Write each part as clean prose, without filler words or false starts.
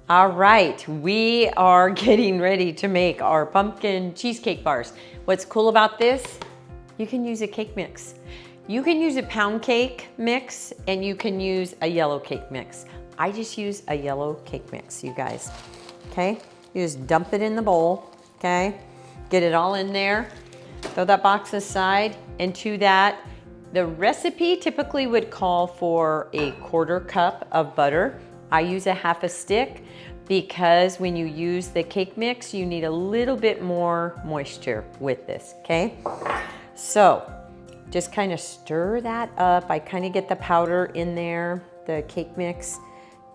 All right, we are getting ready to make our pumpkin cheesecake bars. What's cool about this, you can use a cake mix. You can use a pound cake mix and you can use a yellow cake mix. I just use a yellow cake mix, you guys, okay? You just dump it in the bowl, okay? Get it all in there, throw that box aside, and to that, the recipe typically would call for a 1/4 cup of butter. I use a 1/2 stick because when you use the cake mix, you need a little bit more moisture with this, okay? So just kind of stir that up. I kind of get the powder in there, the cake mix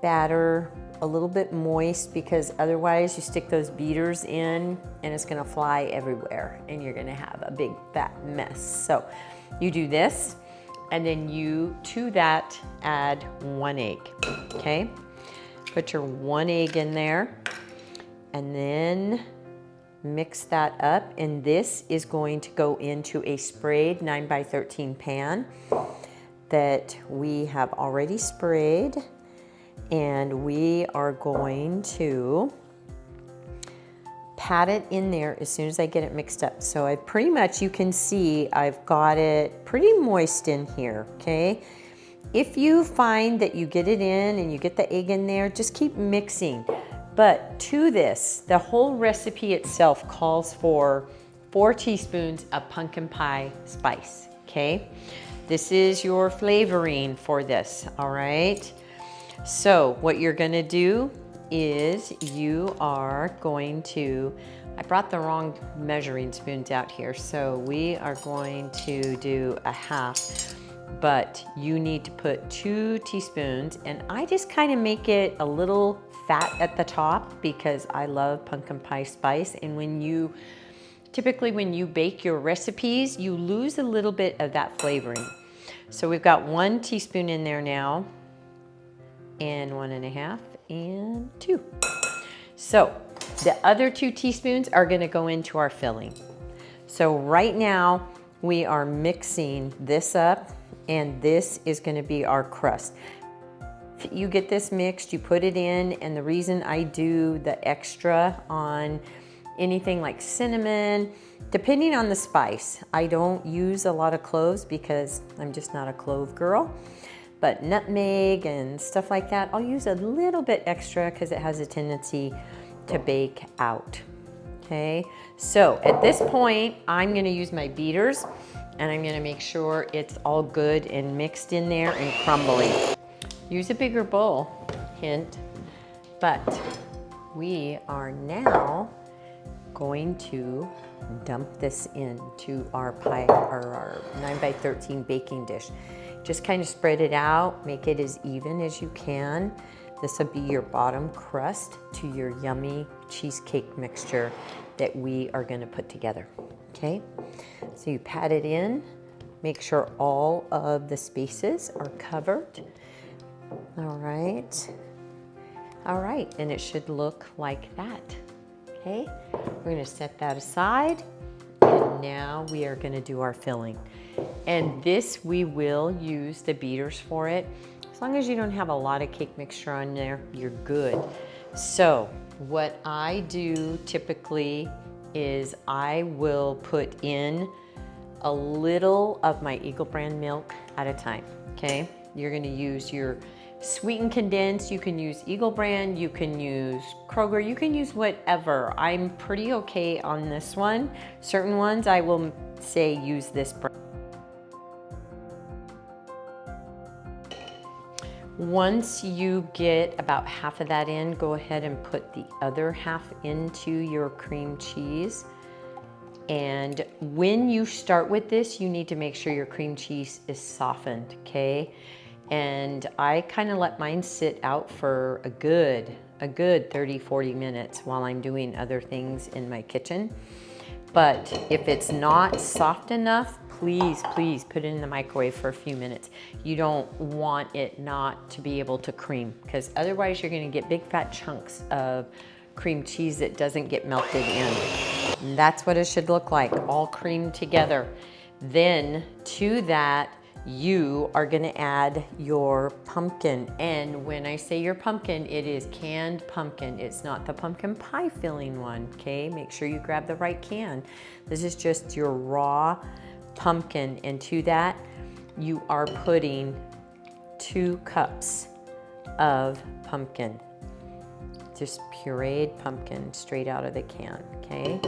batter, a little bit moist because otherwise you stick those beaters in and it's gonna fly everywhere and you're gonna have a big fat mess. So you do this and then you, to that, add 1 egg, okay? Put your 1 egg in there and then mix that up, and this is going to go into a sprayed 9x13 pan that we have already sprayed, and we are going to pat it in there as soon as I get it mixed up. So I pretty much, you can see I've got it pretty moist in here, okay? If you find that you get it in and you get the egg in there, just keep mixing. But to this, the whole recipe itself calls for 4 teaspoons of pumpkin pie spice, okay? This is your flavoring for this, all right? So what you're gonna do is you are going to, I brought the wrong measuring spoons out here, so we are going to do a 1/2, but you need to put 2 teaspoons, and I just kind of make it a little fat at the top because I love pumpkin pie spice. And typically when you bake your recipes, you lose a little bit of that flavoring. So we've got 1 teaspoon in there now, and 1 1/2, and 2. So the other 2 teaspoons are gonna go into our filling. So right now we are mixing this up, and this is gonna be our crust. You get this mixed, you put it in, and the reason I do the extra on anything like cinnamon, depending on the spice, I don't use a lot of cloves because I'm just not a clove girl, but nutmeg and stuff like that, I'll use a little bit extra because it has a tendency to bake out, okay? So at this point, I'm gonna use my beaters and I'm gonna make sure it's all good and mixed in there and crumbly. Use a bigger bowl, hint, but we are now going to dump this into our pie or our 9x13 baking dish. Just kind of spread it out, make it as even as you can. This will be your bottom crust to your yummy cheesecake mixture that we are gonna put together, okay? So you pat it in, make sure all of the spaces are covered. All right, and it should look like that, okay? We're gonna set that aside, and now we are gonna do our filling. And this, we will use the beaters for it. As long as you don't have a lot of cake mixture on there, you're good. So what I do typically is I will put in a little of my Eagle brand milk at a time, okay? You're gonna use your sweetened condensed, you can use Eagle brand, you can use Kroger, you can use whatever. I'm pretty okay on this one. Certain ones I will say use this brand. Once you get about 1/2 of that in, go ahead and put the other 1/2 into your cream cheese. And when you start with this, you need to make sure your cream cheese is softened, okay? And I kind of let mine sit out for a good 30, 40 minutes while I'm doing other things in my kitchen. But if it's not soft enough, please put it in the microwave for a few minutes. You don't want it not to be able to cream, because otherwise you're gonna get big fat chunks of cream cheese that doesn't get melted in. And that's what it should look like, all creamed together. Then to that, you are gonna add your pumpkin. And when I say your pumpkin, it is canned pumpkin. It's not the pumpkin pie filling one, okay? Make sure you grab the right can. This is just your raw pumpkin. And to that, you are putting 2 cups of pumpkin. Just pureed pumpkin straight out of the can, okay?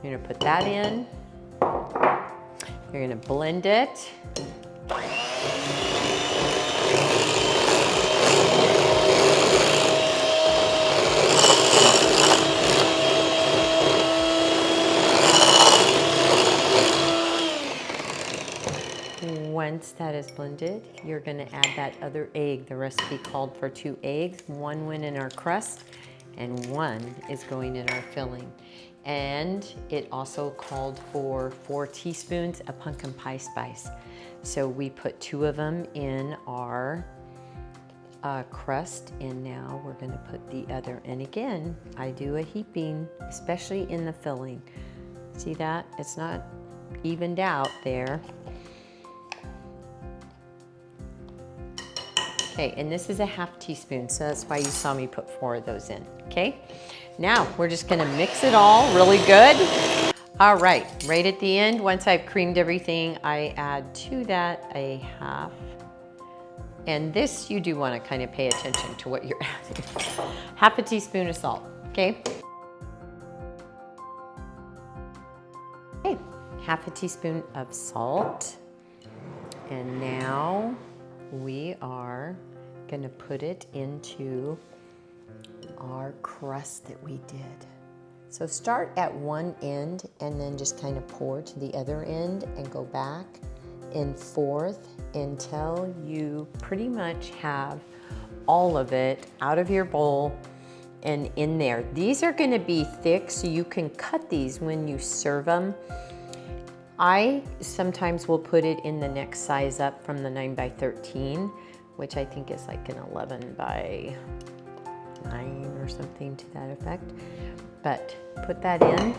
You're gonna put that in. You're gonna blend it. Once that is blended, you're gonna add that other egg. The recipe called for 2 eggs. 1 went in our crust and 1 is going in our filling. And it also called for 4 teaspoons of pumpkin pie spice. So we put 2 of them in our crust, and now we're gonna put the other. And again, I do a heaping, especially in the filling. See that? It's not evened out there. Okay, and this is a 1/2 teaspoon, so that's why you saw me put 4 of those in, okay? Now, we're just gonna mix it all really good. All right, right at the end, once I've creamed everything, I add to that a 1/2. And this, you do wanna kind of pay attention to what you're adding. 1/2 teaspoon of salt, okay? Okay, 1/2 teaspoon of salt. And now we are gonna put it into our crust that we did. So start at one end and then just kind of pour to the other end and go back and forth until you pretty much have all of it out of your bowl and in there. These are gonna be thick, so you can cut these when you serve them. I sometimes will put it in the next size up from the 9 by 13, which I think is like an 11 by 9 or something to that effect. But put that in,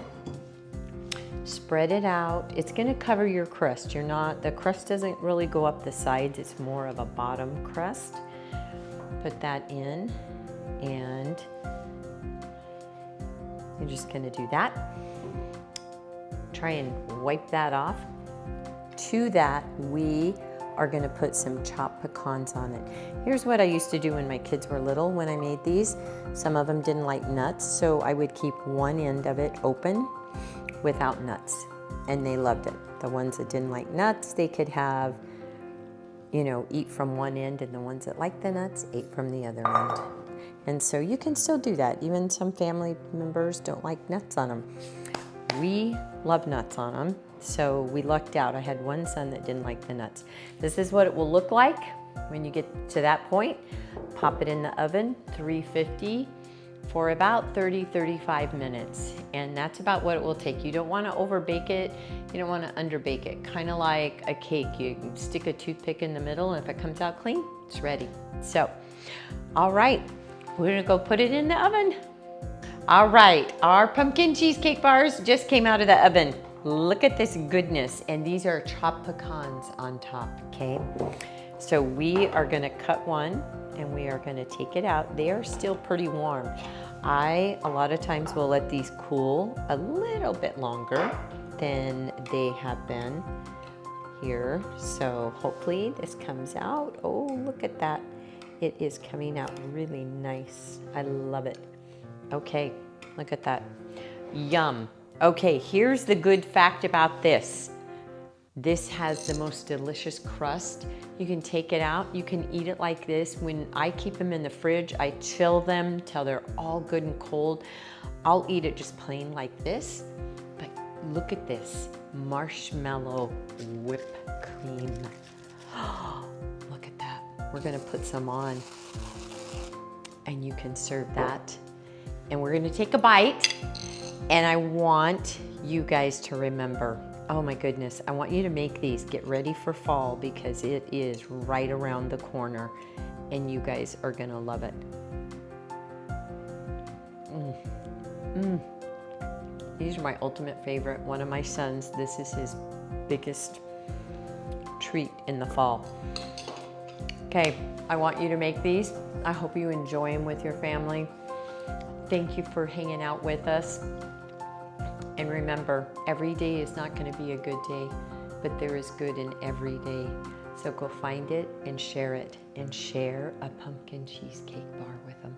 spread it out. It's gonna cover your crust. The crust doesn't really go up the sides, it's more of a bottom crust. Put that in, and you're just gonna do that. Try and wipe that off. To that, we are gonna put some chopped pecans on it. Here's what I used to do when my kids were little when I made these. Some of them didn't like nuts, so I would keep one end of it open without nuts, and they loved it. The ones that didn't like nuts, they could have, eat from one end, and the ones that liked the nuts ate from the other end. And so you can still do that. Even some family members don't like nuts on them. We love nuts on them, so we lucked out. I had one son that didn't like the nuts. This is what it will look like when you get to that point. Pop it in the oven, 350, for about 30-35 minutes. And that's about what it will take. You don't want to overbake it. You don't want to underbake it. Kind of like a cake. You can stick a toothpick in the middle, and if it comes out clean, it's ready. So, all right, we're gonna go put it in the oven. All right, our pumpkin cheesecake bars just came out of the oven. Look at this goodness. And these are chopped pecans on top, okay? So we are gonna cut one and we are gonna take it out. They are still pretty warm. A lot of times will let these cool a little bit longer than they have been here. So hopefully this comes out. Oh, look at that. It is coming out really nice. I love it. Okay, look at that. Yum. Okay, here's the good fact about this. This has the most delicious crust. You can take it out, you can eat it like this. When I keep them in the fridge, I chill them till they're all good and cold. I'll eat it just plain like this, but look at this, marshmallow whipped cream. Look at that. We're gonna put some on and you can serve that. And we're gonna take a bite, and I want you guys to remember, oh my goodness, I want you to make these. Get ready for fall because it is right around the corner and you guys are gonna love it. These are my ultimate favorite. One of my sons, this is his biggest treat in the fall. Okay, I want you to make these. I hope you enjoy them with your family. Thank you for hanging out with us. And remember, every day is not going to be a good day, but there is good in every day. So go find it and share it, and share a pumpkin cheesecake bar with them.